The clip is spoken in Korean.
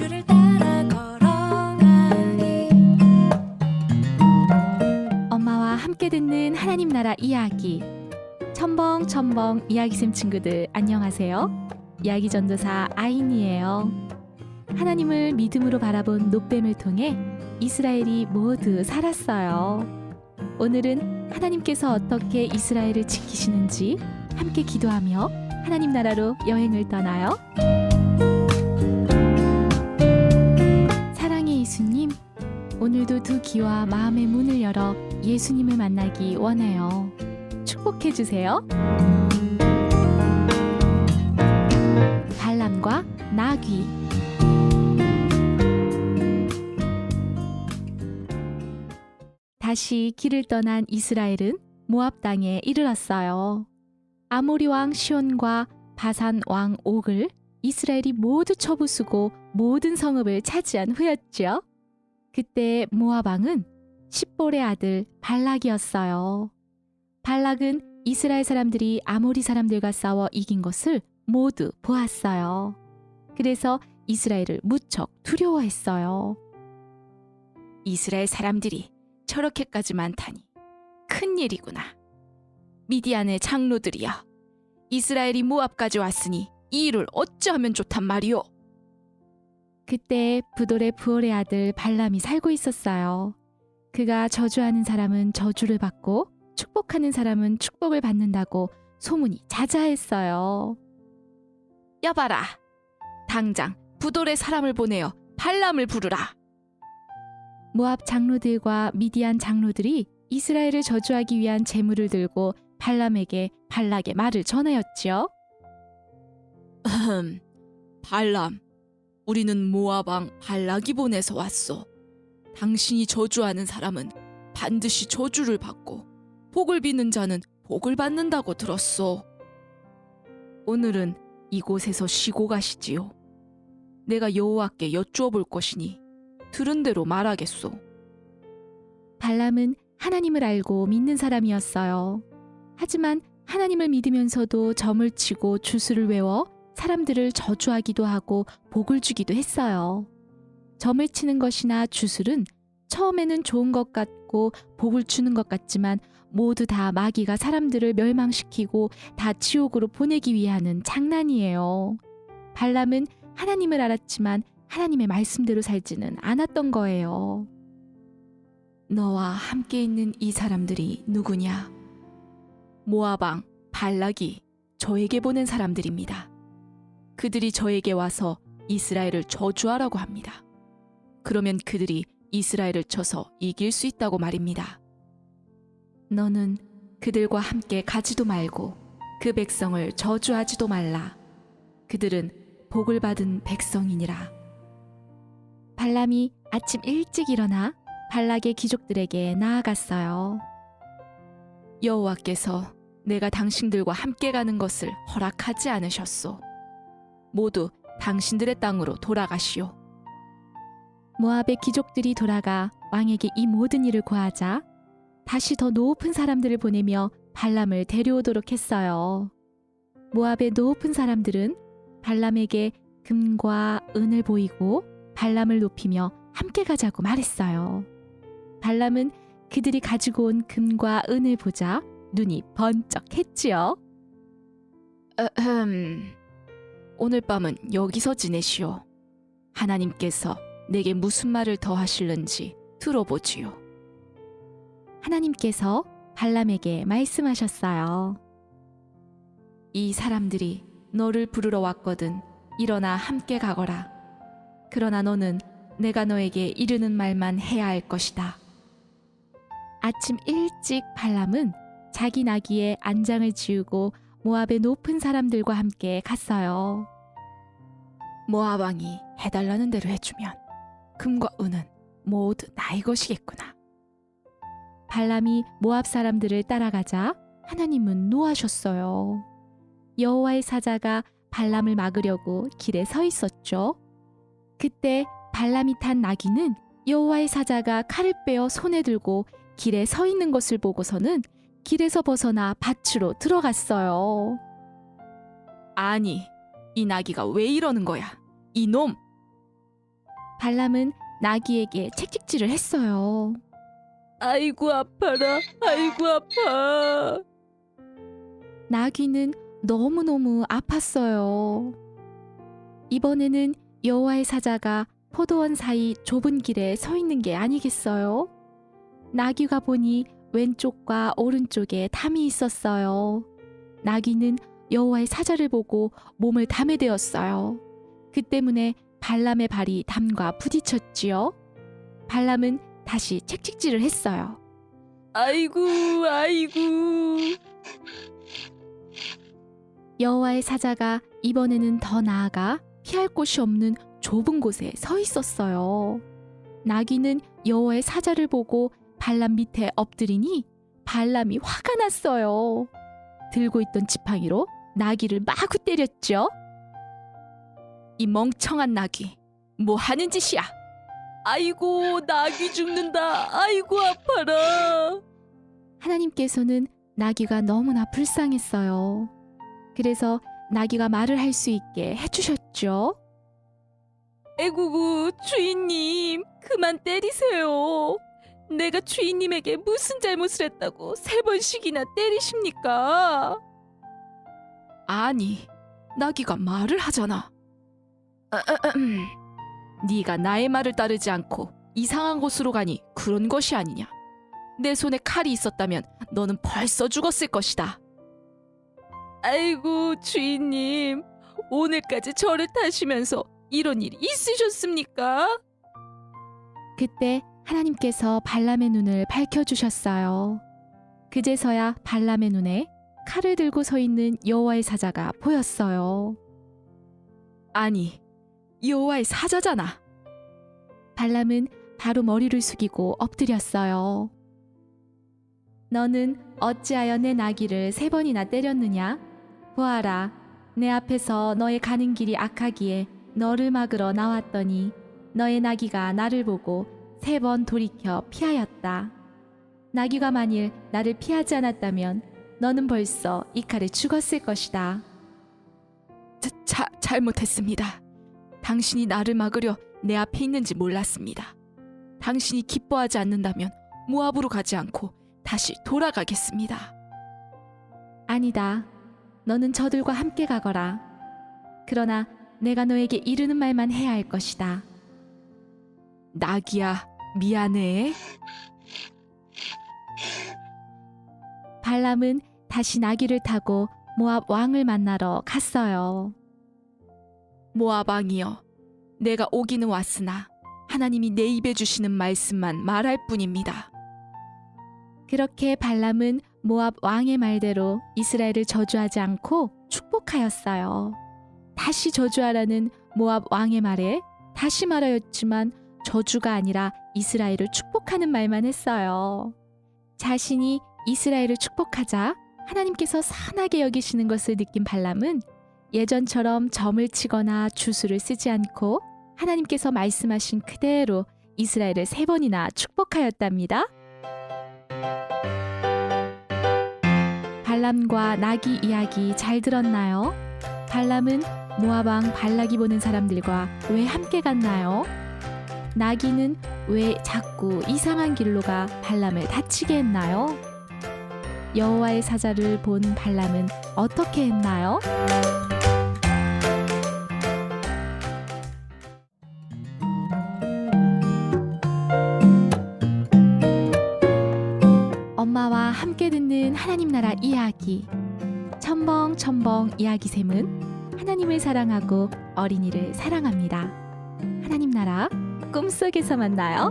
그를 따라 걸어가리. 엄마와 함께 듣는 하나님 나라 이야기. 첨벙첨벙 이야기쌤 친구들 안녕하세요. 이야기 전도사 아인이에요. 하나님을 믿음으로 바라본 노뱀을 통해 이스라엘이 모두 살았어요. 오늘은 하나님께서 어떻게 이스라엘을 지키시는지 함께 기도하며 하나님 나라로 여행을 떠나요. 사랑의 예수님, 오늘도 두 귀와 마음의 문을 열어 예수님을 만나기 원해요. 축복해 주세요. 발람과 나귀. 다시 길을 떠난 이스라엘은 모압 땅에 이르렀어요. 아모리 왕 시온과 바산 왕 옥을 이스라엘이 모두 쳐부수고 모든 성읍을 차지한 후였죠. 그때 모압 왕은 십볼의 아들 발락이었어요. 발락은 이스라엘 사람들이 아모리 사람들과 싸워 이긴 것을 모두 보았어요. 그래서 이스라엘을 무척 두려워했어요. 이스라엘 사람들이 저렇게까지 많다니 큰일이구나. 미디안의 장로들이여, 이스라엘이 모압까지 왔으니 이 일을 어찌하면 좋단 말이오. 그때 부돌의 부올의 아들 발람이 살고 있었어요. 그가 저주하는 사람은 저주를 받고 축복하는 사람은 축복을 받는다고 소문이 자자했어요. 여봐라, 당장 부돌의 사람을 보내어 발람을 부르라. 모압 장로들과 미디안 장로들이 이스라엘을 저주하기 위한 재물을 들고 발람에게 발락의 말을 전하였지요. 발람, 우리는 모압 왕 발락이 보내서 왔소. 당신이 저주하는 사람은 반드시 저주를 받고 복을 비는 자는 복을 받는다고 들었소. 오늘은 이곳에서 쉬고 가시지요. 내가 여호와께 여쭈어 볼 것이니 들은 대로 말하겠소. 발람은 하나님을 알고 믿는 사람이었어요. 하지만 하나님을 믿으면서도 점을 치고 주술을 외워 사람들을 저주하기도 하고 복을 주기도 했어요. 점을 치는 것이나 주술은 처음에는 좋은 것 같고 복을 주는 것 같지만 모두 다 마귀가 사람들을 멸망시키고 다 지옥으로 보내기 위해 하는 장난이에요. 발람은 하나님을 알았지만 하나님의 말씀대로 살지는 않았던 거예요. 너와 함께 있는 이 사람들이 누구냐? 모압 왕 발락이 저에게 보낸 사람들입니다. 그들이 저에게 와서 이스라엘을 저주하라고 합니다. 그러면 그들이 이스라엘을 쳐서 이길 수 있다고 말입니다. 너는 그들과 함께 가지도 말고 그 백성을 저주하지도 말라. 그들은 복을 받은 백성이니라. 발람이 아침 일찍 일어나 발락의 귀족들에게 나아갔어요. 여호와께서 내가 당신들과 함께 가는 것을 허락하지 않으셨소. 모두 당신들의 땅으로 돌아가시오. 모압의 귀족들이 돌아가 왕에게 이 모든 일을 고하자 다시 더 높은 사람들을 보내며 발람을 데려오도록 했어요. 모압의 높은 사람들은 발람에게 금과 은을 보이고 발람을 높이며 함께 가자고 말했어요. 발람은 그들이 가지고 온 금과 은을 보자 눈이 번쩍했지요. 오늘 밤은 여기서 지내시오. 하나님께서 내게 무슨 말을 더 하실는지 들어보지요. 하나님께서 발람에게 말씀하셨어요. 이 사람들이 너를 부르러 왔거든 일어나 함께 가거라. 그러나 너는 내가 너에게 이르는 말만 해야 할 것이다. 아침 일찍 발람은 자기 나귀에 안장을 지우고 모압의 높은 사람들과 함께 갔어요. 모압 왕이 해달라는 대로 해주면 금과 은은 모두 나의 것이겠구나. 발람이 모압 사람들을 따라가자 하나님은 노하셨어요. 여호와의 사자가 발람을 막으려고 길에 서 있었죠. 그때 발람이 탄 나귀는 여호와의 사자가 칼을 빼어 손에 들고 길에 서 있는 것을 보고서는 길에서 벗어나 밭으로 들어갔어요. 아니, 이 나귀가 왜 이러는 거야? 이놈! 발람은 나귀에게 채찍질을 했어요. 아이고 아파라. 아이고 아파. 나귀는 너무너무 아팠어요. 이번에는 여호와의 사자가 포도원 사이 좁은 길에 서 있는 게 아니겠어요? 나귀가 보니 왼쪽과 오른쪽에 담이 있었어요. 나귀는 여호와의 사자를 보고 몸을 담에 대었어요. 그 때문에 발람의 발이 담과 부딪혔지요. 발람은 다시 채찍질을 했어요. 아이고 아이고. 여호와의 사자가 이번에는 더 나아가 피할 곳이 없는 좁은 곳에 서 있었어요. 나귀는 여호와의 사자를 보고 발람 밑에 엎드리니 발람이 화가 났어요. 들고 있던 지팡이로 나귀를 마구 때렸죠. 이 멍청한 나귀. 뭐 하는 짓이야? 아이고 나귀 죽는다. 아이고 아파라. 하나님께서는 나귀가 너무나 불쌍했어요. 그래서 나귀가 말을 할 수 있게 해주셨죠. 에구구 주인님 그만 때리세요. 내가 주인님에게 무슨 잘못을 했다고 3번씩이나 때리십니까? 아니 나귀가 말을 하잖아. 네가 나의 말을 따르지 않고 이상한 곳으로 가니 그런 것이 아니냐. 내 손에 칼이 있었다면 너는 벌써 죽었을 것이다. 아이고 주인님 오늘까지 저를 타시면서 이런 일이 있으셨습니까? 그때 하나님께서 발람의 눈을 밝혀주셨어요. 그제서야 발람의 눈에 칼을 들고 서 있는 여호와의 사자가 보였어요. 아니 여호와의 사자잖아. 발람은 바로 머리를 숙이고 엎드렸어요. 너는 어찌하여 내 나귀를 3번이나 때렸느냐? 보아라, 내 앞에서 너의 가는 길이 악하기에 너를 막으러 나왔더니 너의 나귀가 나를 보고 3번 돌이켜 피하였다. 나귀가 만일 나를 피하지 않았다면 너는 벌써 이 칼에 죽었을 것이다. 잘못했습니다. 당신이 나를 막으려 내 앞에 있는지 몰랐습니다. 당신이 기뻐하지 않는다면 모압으로 가지 않고 다시 돌아가겠습니다. 아니다. 너는 저들과 함께 가거라. 그러나 내가 너에게 이르는 말만 해야 할 것이다. 나귀야, 미안해. 발람은 다시 나귀를 타고 모압 왕을 만나러 갔어요. 모압 왕이여, 내가 오기는 왔으나 하나님이 내 입에 주시는 말씀만 말할 뿐입니다. 그렇게 발람은 모압 왕의 말대로 이스라엘을 저주하지 않고 축복하였어요. 다시 저주하라는 모압 왕의 말에 다시 말하였지만 저주가 아니라 이스라엘을 축복하는 말만 했어요. 자신이 이스라엘을 축복하자 하나님께서 선하게 여기시는 것을 느낀 발람은 예전처럼 점을 치거나 주술을 쓰지 않고 하나님께서 말씀하신 그대로 이스라엘을 3번이나 축복하였답니다. 발람과 나귀 이야기 잘 들었나요? 발람은 모압 왕 발락이 보는 사람들과 왜 함께 갔나요? 나귀는 왜 자꾸 이상한 길로 가 발람을 다치게 했나요? 여호와의 사자를 본 발람은 어떻게 했나요? 엄마와 함께 듣는 하나님 나라 이야기. 첨벙첨벙 이야기샘은 하나님을 사랑하고 어린이를 사랑합니다. 하나님 나라 꿈속에서 만나요.